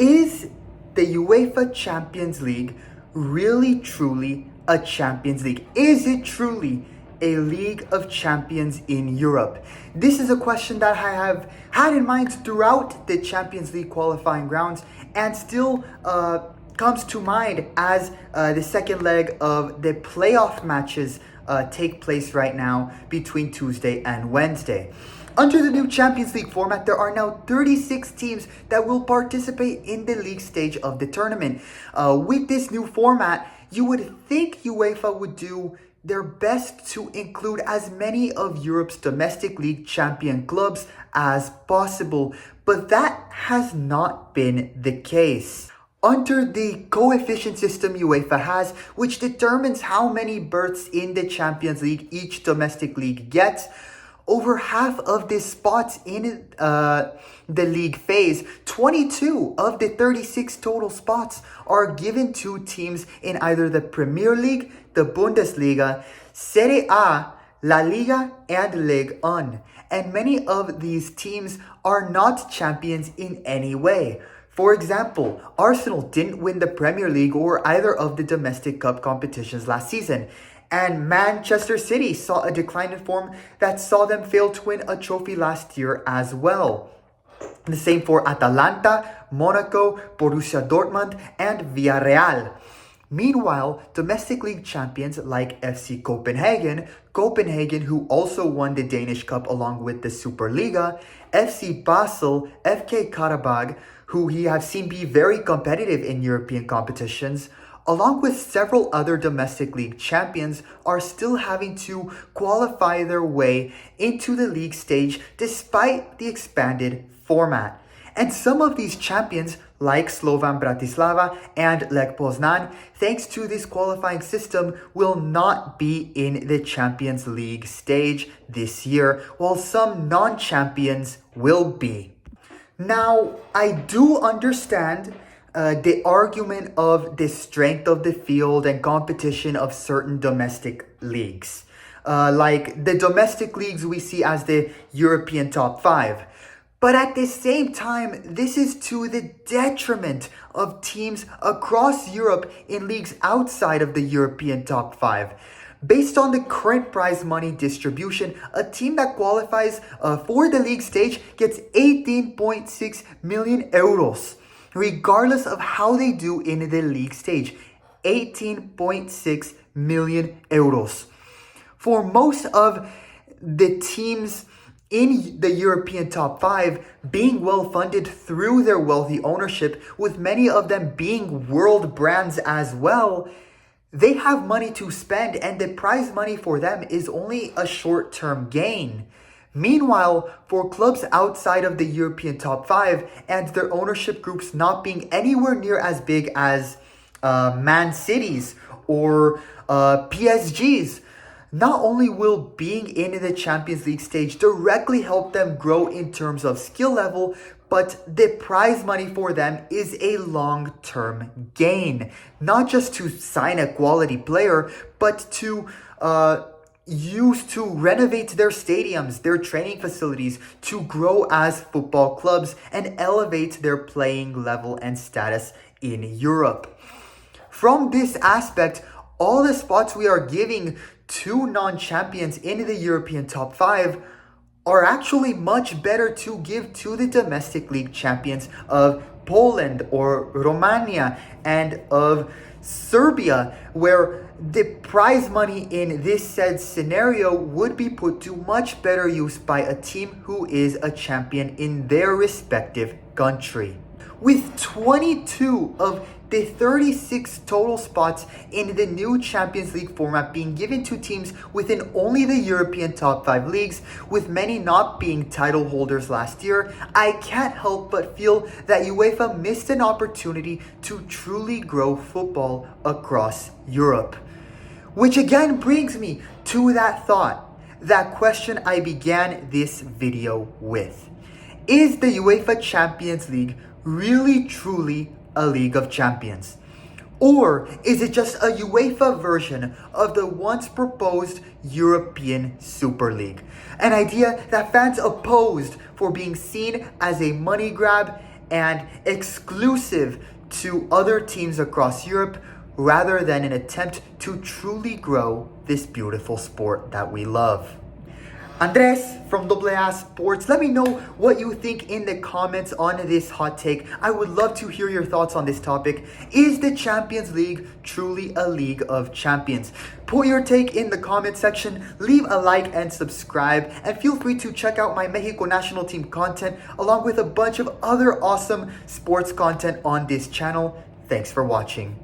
Is the UEFA Champions League really truly a Champions League? Is it truly a League of Champions in Europe? This is a question that I have had in mind throughout the Champions League qualifying rounds and still comes to mind as the second leg of the playoff matches take place right now between Tuesday and Wednesday. Under the new Champions League format, there are now 36 teams that will participate in the league stage of the tournament. With this new format, you would think UEFA would do their best to include as many of Europe's domestic league champion clubs as possible, but that has not been the case. Under the coefficient system UEFA has, which determines how many berths in the Champions League each domestic league gets, over half of the spots in the league phase, 22 of the 36 total spots, are given to teams in either the Premier League, the Bundesliga, Serie A, La Liga, and Ligue 1. And many of these teams are not champions in any way. For example, Arsenal didn't win the Premier League or either of the domestic cup competitions last season. And Manchester City saw a decline in form that saw them fail to win a trophy last year as well. The same for Atalanta, Monaco, Borussia Dortmund, and Villarreal. Meanwhile, domestic league champions like FC Copenhagen, who also won the Danish Cup along with the Superliga, FC Basel, FK Karabag, who we have seen be very competitive in European competitions, along with several other domestic league champions, are still having to qualify their way into the league stage despite the expanded format. And some of these champions, like Slovan Bratislava and Lech Poznan, thanks to this qualifying system, will not be in the Champions League stage this year, while some non-champions will be. Now, I do understand the argument of the strength of the field and competition of certain domestic leagues. Like the domestic leagues we see as the European top 5. But at the same time, this is to the detriment of teams across Europe in leagues outside of the European top 5. Based on the current prize money distribution, a team that qualifies for the league stage gets 18.6 million euros. Regardless of how they do in the league stage, 18.6 million euros. For most of the teams in the European top 5 being well funded through their wealthy ownership, with many of them being world brands as well, they have money to spend and the prize money for them is only a short-term gain. Meanwhile, for clubs outside of the European top 5 and their ownership groups not being anywhere near as big as Man City's or PSG's, not only will being in the Champions League stage directly help them grow in terms of skill level, but the prize money for them is a long-term gain. Not just to sign a quality player, but to use to renovate their stadiums, their training facilities, to grow as football clubs and elevate their playing level and status in Europe. From this aspect, all the spots we are giving to non-champions in the European top 5 are actually much better to give to the domestic league champions of Poland or Romania and of Serbia, where the prize money in this said scenario would be put to much better use by a team who is a champion in their respective country. With 22 of the 36 total spots in the new Champions League format being given to teams within only the European top 5 leagues, with many not being title holders last year, I can't help but feel that UEFA missed an opportunity to truly grow football across Europe. Which again brings me to that thought, that question I began this video with. Is the UEFA Champions League really truly a League of Champions? Or is it just a UEFA version of the once proposed European Super League? An idea that fans opposed for being seen as a money grab and exclusive to other teams across Europe rather than an attempt to truly grow this beautiful sport that we love. Andres from AA Sports, let me know what you think in the comments on this hot take. I would love to hear your thoughts on this topic. Is the Champions League truly a league of champions? Put your take in the comment section, leave a like and subscribe, and feel free to check out my Mexico national team content along with a bunch of other awesome sports content on this channel. Thanks for watching.